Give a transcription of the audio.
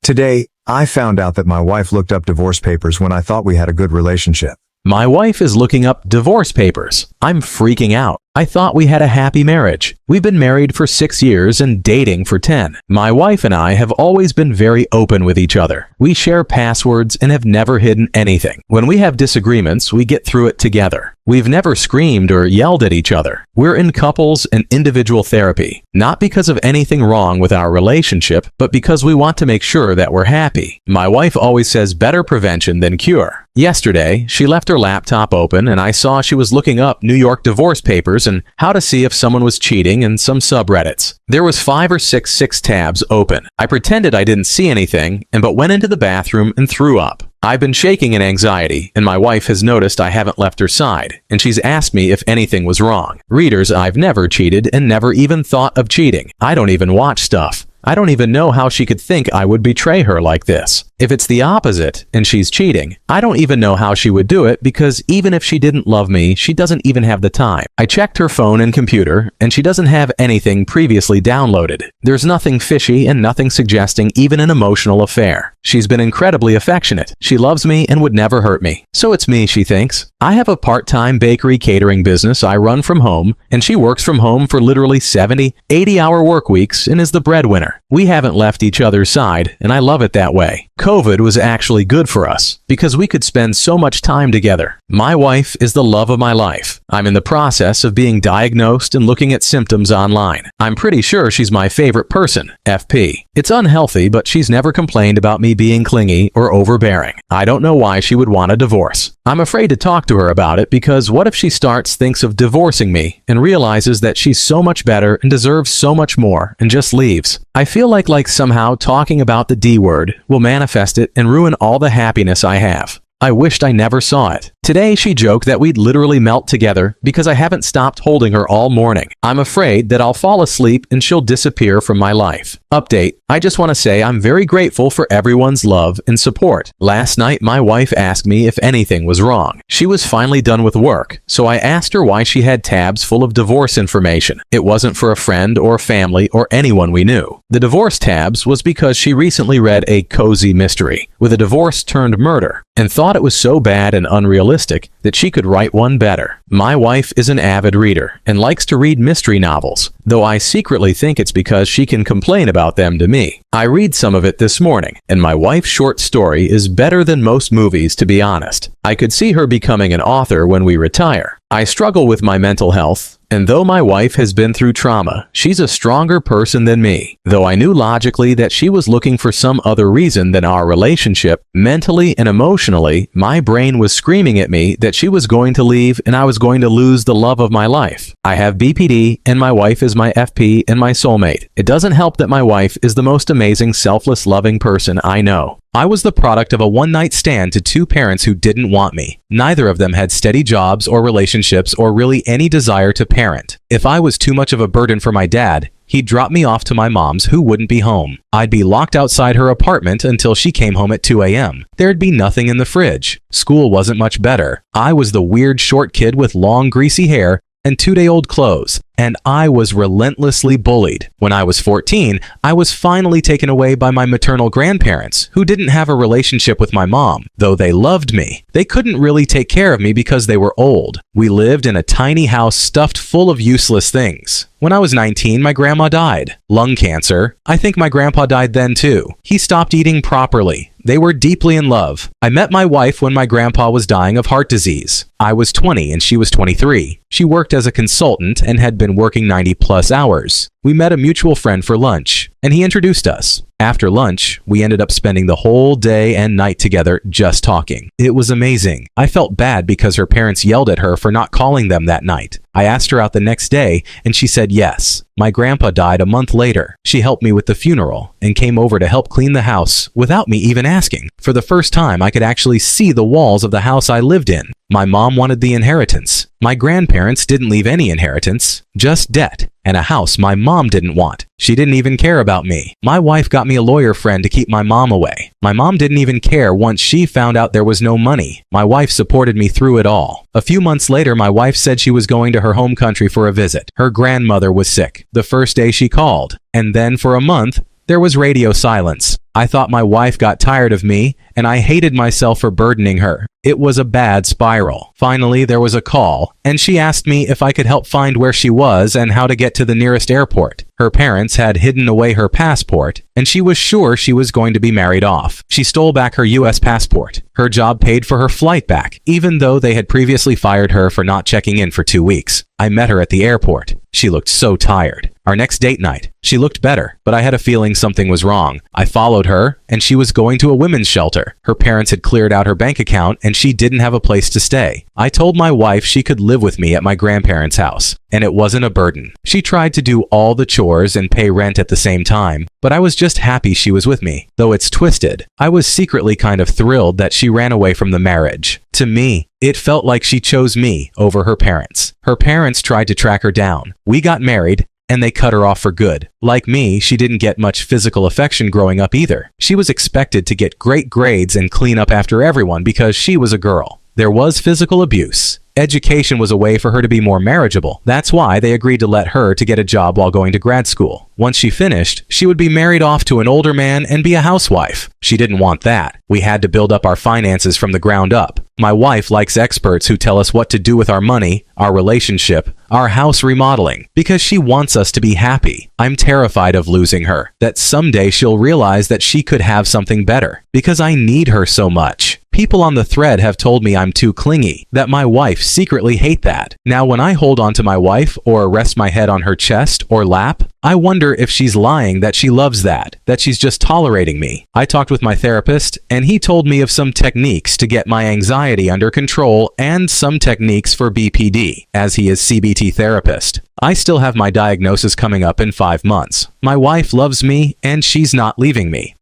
Today, I found out that my wife looked up divorce papers when I thought we had a good relationship. My wife is looking up divorce papers. I'm freaking out. I thought we had a happy marriage. We've been married for 6 years and dating for 10. My wife and I have always been very open with each other. We share passwords and have never hidden anything. When we have disagreements, we get through it together. We've never screamed or yelled at each other. We're in couples and individual therapy, not because of anything wrong with our relationship, but because we want to make sure that we're happy. My wife always says better prevention than cure. Yesterday, she left her laptop open and I saw she was looking up New York divorce papers and how to see if someone was cheating in some subreddits. There was 5 or 6 tabs open. I pretended I didn't see anything but went into the bathroom and threw up. I've been shaking in anxiety, and my wife has noticed I haven't left her side, and she's asked me if anything was wrong. Readers, I've never cheated and never even thought of cheating. I don't even watch stuff. I don't even know how she could think I would betray her like this. If it's the opposite and she's cheating, I don't even know how she would do it because even if she didn't love me, she doesn't even have the time. I checked her phone and computer and she doesn't have anything previously downloaded. There's nothing fishy and nothing suggesting even an emotional affair. She's been incredibly affectionate. She loves me and would never hurt me. So it's me, she thinks. I have a part-time bakery catering business I run from home and she works from home for literally 70, 80-hour work weeks and is the breadwinner. We haven't left each other's side and I love it that way. COVID was actually good for us because we could spend so much time together. My wife is the love of my life. I'm in the process of being diagnosed and looking at symptoms online. I'm pretty sure she's my favorite person, FP. It's unhealthy, but she's never complained about me being clingy or overbearing. I don't know why she would want a divorce. I'm afraid to talk to her about it because what if she thinks of divorcing me and realizes that she's so much better and deserves so much more and just leaves? I feel like somehow talking about the D word will manifest it and ruin all the happiness I have. I wished I never saw it. Today she joked that we'd literally melt together because I haven't stopped holding her all morning. I'm afraid that I'll fall asleep and she'll disappear from my life. Update, I just want to say I'm very grateful for everyone's love and support. Last night my wife asked me if anything was wrong. She was finally done with work, so I asked her why she had tabs full of divorce information. It wasn't for a friend or family or anyone we knew. The divorce tabs was because she recently read a cozy mystery with a divorce turned murder and thought it was so bad and unrealistic that she could write one better. My wife is an avid reader and likes to read mystery novels, though I secretly think it's because she can complain about them to me. I read some of it this morning, and my wife's short story is better than most movies, to be honest. I could see her becoming an author when we retire. I struggle with my mental health, and though my wife has been through trauma, she's a stronger person than me. Though I knew logically that she was looking for some other reason than our relationship, mentally and emotionally, my brain was screaming at me that she was going to leave and I was going to lose the love of my life. I have BPD, and my wife is my FP and my soulmate. It doesn't help that my wife is the most amazing, selfless, loving person I know. I was the product of a one-night stand to 2 parents who didn't want me. Neither of them had steady jobs or relationships or really any desire to parent. If I was too much of a burden for my dad, he'd drop me off to my mom's who wouldn't be home. I'd be locked outside her apartment until she came home at 2 a.m. There'd be nothing in the fridge. School wasn't much better. I was the weird short kid with long greasy hair and 2-day-old clothes, and I was relentlessly bullied. When I was 14, I was finally taken away by my maternal grandparents, who didn't have a relationship with my mom, though they loved me. They couldn't really take care of me because they were old. We lived in a tiny house stuffed full of useless things. When I was 19, my grandma died. Lung cancer. I think my grandpa died then too. He stopped eating properly. They were deeply in love. I met my wife when my grandpa was dying of heart disease. I was 20 and she was 23. She worked as a consultant and had been working 90+ hours. We met a mutual friend for lunch, and he introduced us. After lunch, we ended up spending the whole day and night together just talking. It was amazing. I felt bad because her parents yelled at her for not calling them that night. I asked her out the next day, and she said yes. My grandpa died a month later. She helped me with the funeral and came over to help clean the house without me even asking. For the first time, I could actually see the walls of the house I lived in. My mom wanted the inheritance. My grandparents didn't leave any inheritance, just debt, and a house my mom didn't want. She didn't even care about me. My wife got me a lawyer friend to keep my mom away. My mom didn't even care once she found out there was no money. My wife supported me through it all. A few months later, my wife said she was going to her home country for a visit. Her grandmother was sick the first day she called, and then for a month, There was radio silence. I thought my wife got tired of me, and I hated myself for burdening her. It was a bad spiral. Finally, there was a call, and she asked me if I could help find where she was and how to get to the nearest airport. Her parents had hidden away her passport, and she was sure she was going to be married off. She stole back her U.S. passport. Her job paid for her flight back, even though they had previously fired her for not checking in for 2 weeks. I met her at the airport. She looked so tired. Our next date night, she looked better, but I had a feeling something was wrong. I followed her, and she was going to a women's shelter. Her parents had cleared out her bank account, and she didn't have a place to stay. I told my wife she could live with me at my grandparents' house, and it wasn't a burden. She tried to do all the chores and pay rent at the same time, but I was just happy she was with me. Though it's twisted, I was secretly kind of thrilled that she ran away from the marriage. To me, it felt like she chose me over her parents. Her parents tried to track her down. We got married, and they cut her off for good. Like me, she didn't get much physical affection growing up either. She was expected to get great grades and clean up after everyone because she was a girl. There was physical abuse. Education was a way for her to be more marriageable. That's why they agreed to let her to get a job while going to grad school. Once she finished, she would be married off to an older man and be a housewife. She didn't want that. We had to build up our finances from the ground up. My wife likes experts who tell us what to do with our money, our relationship, our house remodeling, because she wants us to be happy. I'm terrified of losing her, that someday she'll realize that she could have something better, because I need her so much. People on the thread have told me I'm too clingy, that my wife secretly hate that. Now when I hold on to my wife or rest my head on her chest or lap, I wonder if she's lying that she loves that she's just tolerating me. I talked with my therapist, and he told me of some techniques to get my anxiety under control and some techniques for BPD, as he is CBT therapist. I still have my diagnosis coming up in 5 months. My wife loves me, and she's not leaving me.